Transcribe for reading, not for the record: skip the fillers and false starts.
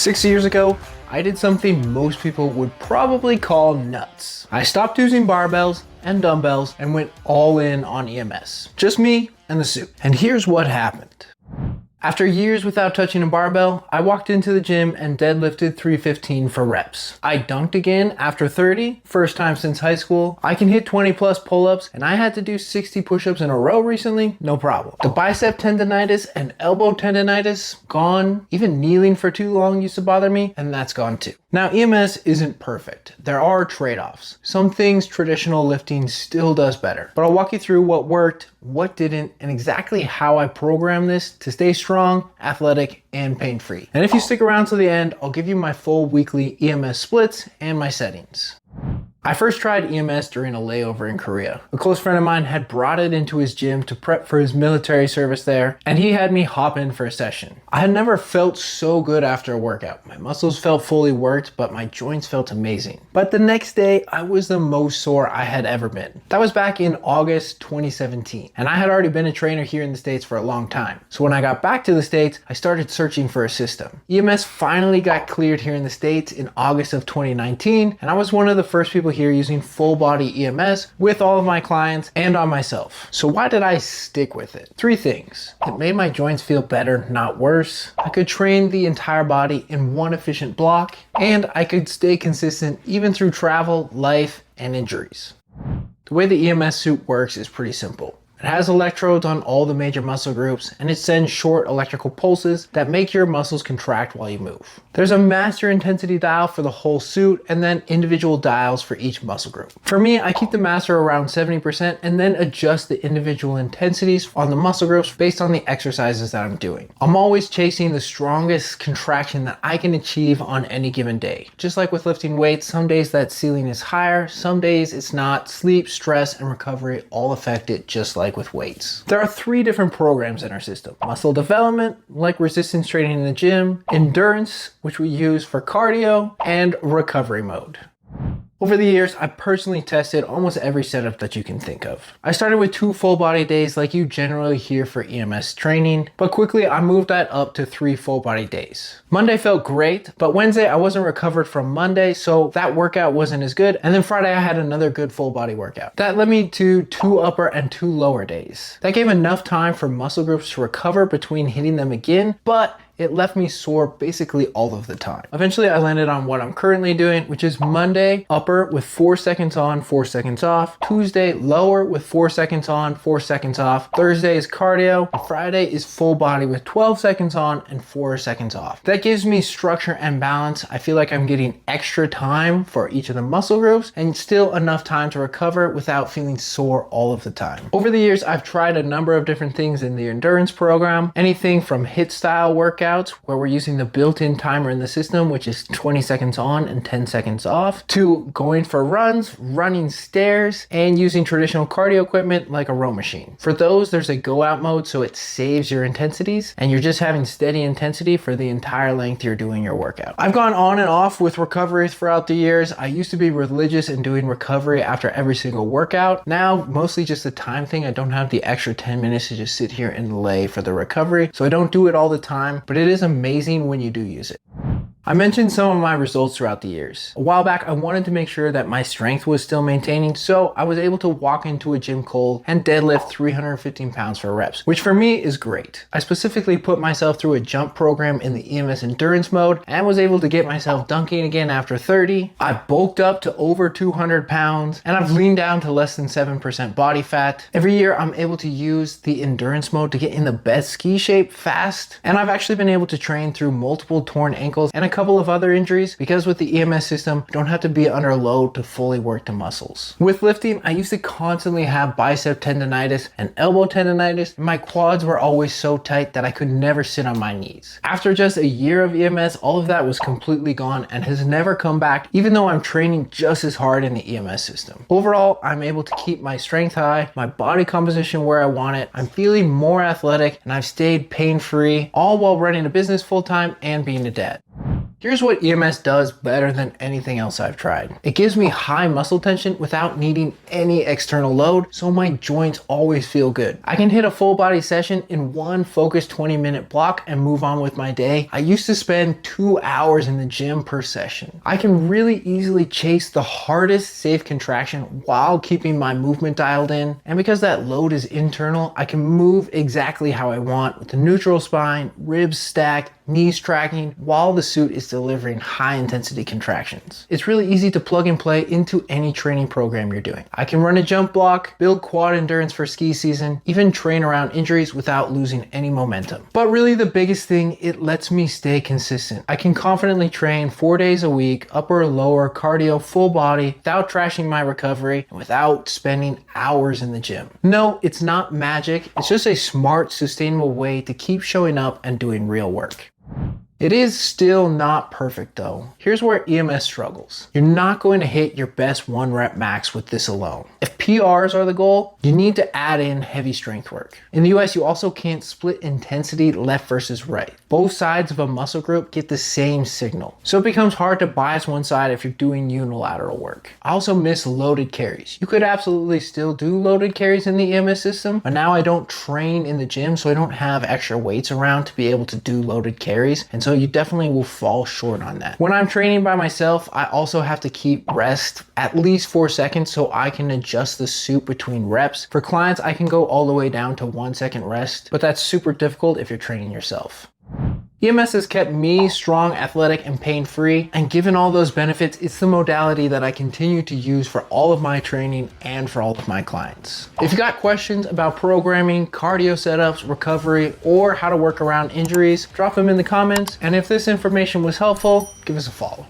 6 years ago, I did something most people would probably call nuts. I stopped using barbells and dumbbells and went all in on EMS. Just me and the suit. And here's what happened. After years without touching a barbell, I walked into the gym and deadlifted 315 for reps. I dunked again after 30, first time since high school. I can hit 20 plus pull-ups, and I had to do 60 push-ups in a row recently, no problem. The bicep tendonitis and elbow tendonitis, gone. Even kneeling for too long used to bother me, and that's gone too. Now, EMS isn't perfect. There are trade-offs. Some things traditional lifting still does better, but I'll walk you through what worked, what didn't, and exactly how I programmed this to stay strong, athletic, and pain-free. And if you stick around to the end, I'll give you my full weekly EMS splits and my settings. I first tried EMS during a layover in Korea. A close friend of mine had brought it into his gym to prep for his military service there, and he had me hop in for a session. I had never felt so good after a workout. My muscles felt fully worked, but my joints felt amazing. But the next day, I was the most sore I had ever been. That was back in August 2017, and I had already been a trainer here in the States for a long time. So when I got back to the States, I started searching for a system. EMS finally got cleared here in the States in August of 2019, and I was one of the first people here using full body EMS with all of my clients and on myself. So why did I stick with it? 3 things. It made my joints feel better, not worse. I could train the entire body in one efficient block, and I could stay consistent even through travel, life, and injuries. The way the EMS suit works is pretty simple. It has electrodes on all the major muscle groups, and it sends short electrical pulses that make your muscles contract while you move. There's a master intensity dial for the whole suit, and then individual dials for each muscle group. For me, I keep the master around 70% and then adjust the individual intensities on the muscle groups based on the exercises that I'm doing. I'm always chasing the strongest contraction that I can achieve on any given day. Just like with lifting weights, some days that ceiling is higher, some days it's not. Sleep, stress, and recovery all affect it, just like with weights. There are 3 different programs in our system. Muscle development, like resistance training in the gym, endurance, which we use for cardio, and recovery mode. Over the years, I personally tested almost every setup that you can think of. I started with 2 full body days like you generally hear for EMS training, but quickly I moved that up to 3 full body days. Monday felt great, but Wednesday I wasn't recovered from Monday, so that workout wasn't as good. And then Friday I had another good full body workout. That led me to 2 upper and 2 lower days. That gave enough time for muscle groups to recover between hitting them again, but it left me sore basically all of the time. Eventually I landed on what I'm currently doing, which is Monday upper with 4 seconds on, 4 seconds off. Tuesday lower with 4 seconds on, 4 seconds off. Thursday is cardio. And Friday is full body with 12 seconds on and 4 seconds off. That gives me structure and balance. I feel like I'm getting extra time for each of the muscle groups and still enough time to recover without feeling sore all of the time. Over the years, I've tried a number of different things in the endurance program, anything from HIIT style workouts where we're using the built-in timer in the system, which is 20 seconds on and 10 seconds off, to going for runs, running stairs, and using traditional cardio equipment like a row machine. For those, there's a go out mode, so it saves your intensities and you're just having steady intensity for the entire length you're doing your workout. I've gone on and off with recovery throughout the years. I used to be religious in doing recovery after every single workout. Now, mostly just a time thing. I don't have the extra 10 minutes to just sit here and lay for the recovery, so I don't do it all the time, but it is amazing when you do use it. I mentioned some of my results throughout the years. A while back, I wanted to make sure that my strength was still maintaining, so I was able to walk into a gym cold and deadlift 315 pounds for reps, which for me is great. I specifically put myself through a jump program in the EMS endurance mode and was able to get myself dunking again after 30. I bulked up to over 200 pounds and I've leaned down to less than 7% body fat. Every year, I'm able to use the endurance mode to get in the best ski shape fast, and I've actually been able to train through multiple torn ankles and a couple of other injuries because with the EMS system, you don't have to be under load to fully work the muscles. With lifting, I used to constantly have bicep tendonitis and elbow tendonitis, and my quads were always so tight that I could never sit on my knees. After just a year of EMS, all of that was completely gone and has never come back, even though I'm training just as hard in the EMS system. Overall, I'm able to keep my strength high, my body composition where I want it, I'm feeling more athletic, and I've stayed pain-free, all while running a business full-time and being a dad. Here's what EMS does better than anything else I've tried. It gives me high muscle tension without needing any external load, so my joints always feel good. I can hit a full body session in one focused 20-minute block and move on with my day. I used to spend 2 hours in the gym per session. I can really easily chase the hardest safe contraction while keeping my movement dialed in. And because that load is internal, I can move exactly how I want with the neutral spine, ribs stacked, knees tracking, while the suit is delivering high intensity contractions. It's really easy to plug and play into any training program you're doing. I can run a jump block, build quad endurance for ski season, even train around injuries without losing any momentum. But really the biggest thing, it lets me stay consistent. I can confidently train 4 days a week, upper or lower, cardio, full body, without trashing my recovery and without spending hours in the gym. No, it's not magic. It's just a smart, sustainable way to keep showing up and doing real work. It is still not perfect though. Here's where EMS struggles. You're not going to hit your best 1 rep max with this alone. If PRs are the goal, you need to add in heavy strength work. In the US, you also can't split intensity left versus right. Both sides of a muscle group get the same signal. So it becomes hard to bias one side if you're doing unilateral work. I also miss loaded carries. You could absolutely still do loaded carries in the EMS system, but now I don't train in the gym, so I don't have extra weights around to be able to do loaded carries. And so you definitely will fall short on that. When I'm training by myself, I also have to keep rest at least 4 seconds so I can adjust the suit between reps. For clients, I can go all the way down to 1 second rest, but that's super difficult if you're training yourself. EMS has kept me strong, athletic, and pain-free, and given all those benefits, it's the modality that I continue to use for all of my training and for all of my clients. If you got questions about programming, cardio setups, recovery, or how to work around injuries, drop them in the comments, and if this information was helpful, give us a follow.